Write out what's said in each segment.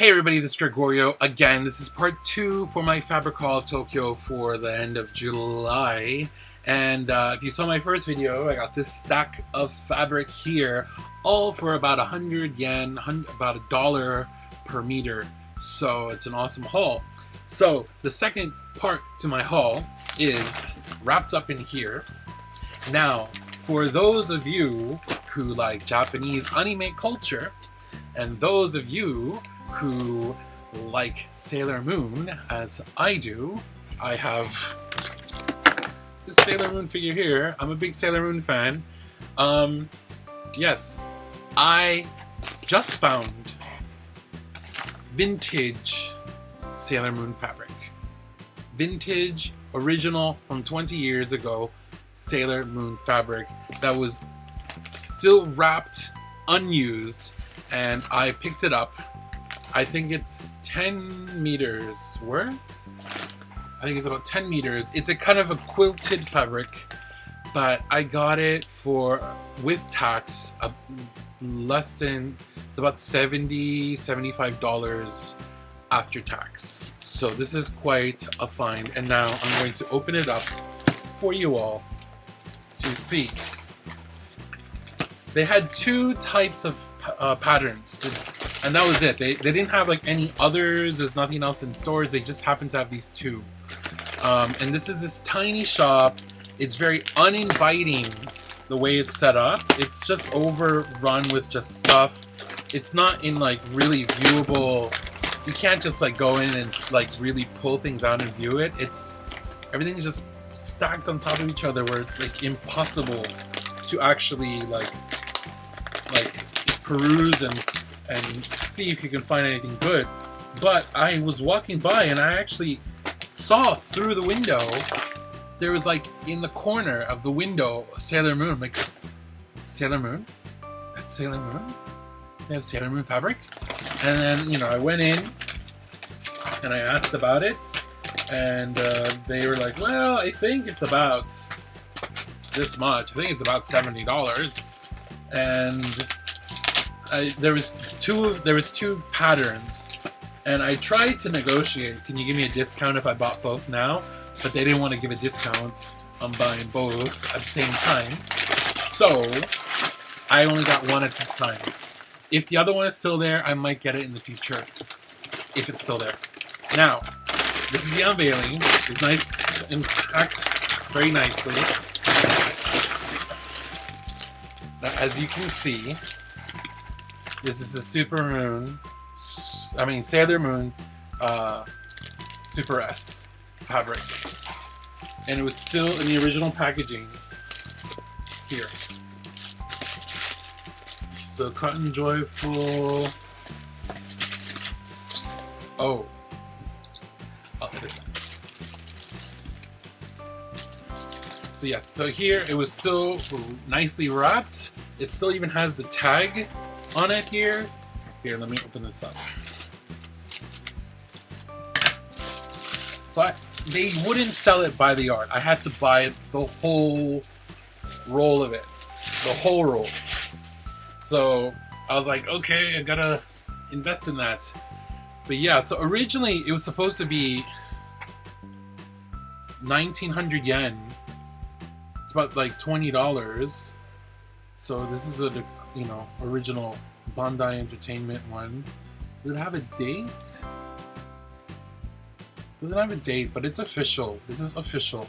Hey everybody, this is Gregorio again. This is part 2 for my fabric haul of Tokyo for the end of July. And if you saw my first video, I got this stack of fabric here, all for about 100 yen, about $1 per meter. So it's an awesome haul. So the second part to my haul is wrapped up in here. Now, for those of you who like Japanese anime culture, and those of you who like Sailor Moon, as I do, I have this Sailor Moon figure here. I'm a big Sailor Moon fan. Yes, I just found vintage Sailor Moon fabric. Vintage, original, from 20 years ago, Sailor Moon fabric that was still wrapped, unused, and I picked it up. I think it's 10 meters worth. I think it's about 10 meters. It's a kind of a quilted fabric, but I got it for, with tax, less than, it's about $70, $75 after tax. So this is quite a find. And now I'm going to open it up for you all to see. They had two types of patterns, and that was it. They didn't have like any others. There's nothing else in stores. They just happened to have these two. And this is this tiny shop. It's very uninviting the way it's set up. It's just overrun with just stuff. It's not in like really viewable. You can't just like go in and like really pull things out and view it. Everything's just stacked on top of each other where it's like impossible to actually like peruse and see if you can find anything good. But I was walking by and I actually saw through the window, there was like in the corner of the window Sailor Moon. I'm like, Sailor Moon? That's Sailor Moon? They have Sailor Moon fabric? And then, you know, I went in and I asked about it, and they were like, well, I think it's about this much. I think it's about $70. And there was two patterns, and I tried to negotiate. Can you give me a discount if I bought both now? But they didn't want to give a discount on buying both at the same time. So I only got one at this time. If the other one is still there, I might get it in the future. If it's still there. Now, this is the unveiling. It's nice and packed very nicely. Now, as you can see, this is a Sailor Moon Super S fabric. And it was still in the original packaging here. So Cotton Joyful. Oh. I'll edit that. So yes, so here it was still nicely wrapped. It still even has the tag on it here. Here, let me open this up. So they wouldn't sell it by the yard. I had to buy the whole roll of it. The whole roll. So I was like, okay, I gotta invest in that. But yeah, so originally it was supposed to be 1,900 yen. It's about like $20. So this is a, you know, original Bandai Entertainment one. Does it have a date? Doesn't have a date, but it's official. This is official.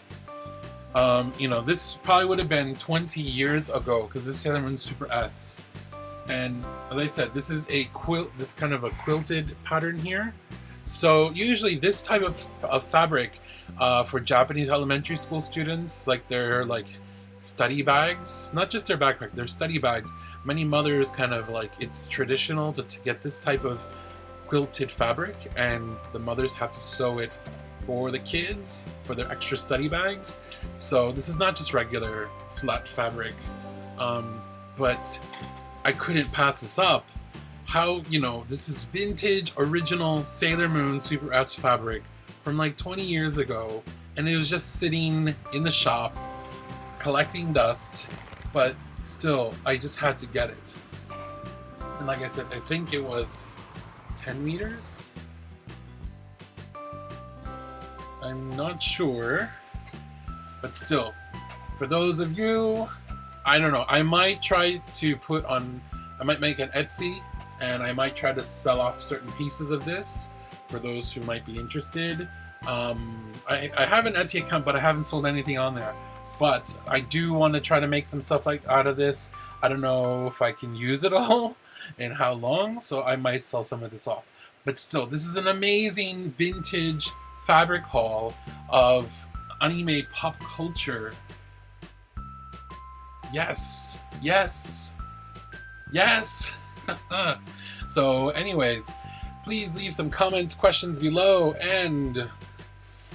You know, this probably would have been 20 years ago because this is Sailor Moon Super S. And as I said, this is a this kind of a quilted pattern here. So usually this type of fabric for Japanese elementary school students, like their like study bags, not just their backpack, their study bags. Many mothers kind of like, it's traditional to get this type of quilted fabric, and the mothers have to sew it for the kids for their extra study bags. So this is not just regular flat fabric, but I couldn't pass this up. How, you know, this is vintage, original Sailor Moon Super S fabric from like 20 years ago, and it was just sitting in the shop collecting dust, but still, I just had to get it. And like I said, I think it was 10 meters? I'm not sure, but still, for those of you, I don't know, I might try to I might make an Etsy, and I might try to sell off certain pieces of this for those who might be interested. I have an Etsy account, but I haven't sold anything on there. But I do want to try to make some stuff like out of this. I don't know if I can use it all and how long, so I might sell some of this off. But still, this is an amazing vintage fabric haul of anime pop culture. Yes, yes, yes. So anyways, please leave some comments, questions below, and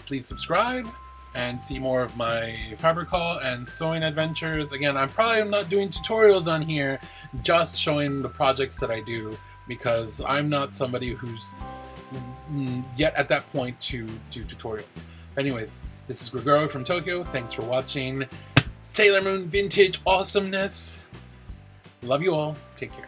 please subscribe and see more of my fabric haul and sewing adventures. Again, I'm probably not doing tutorials on here, just showing the projects that I do, because I'm not somebody who's yet at that point to do tutorials. Anyways, this is Gregoro from Tokyo. Thanks for watching Sailor Moon vintage awesomeness. Love you all. Take care.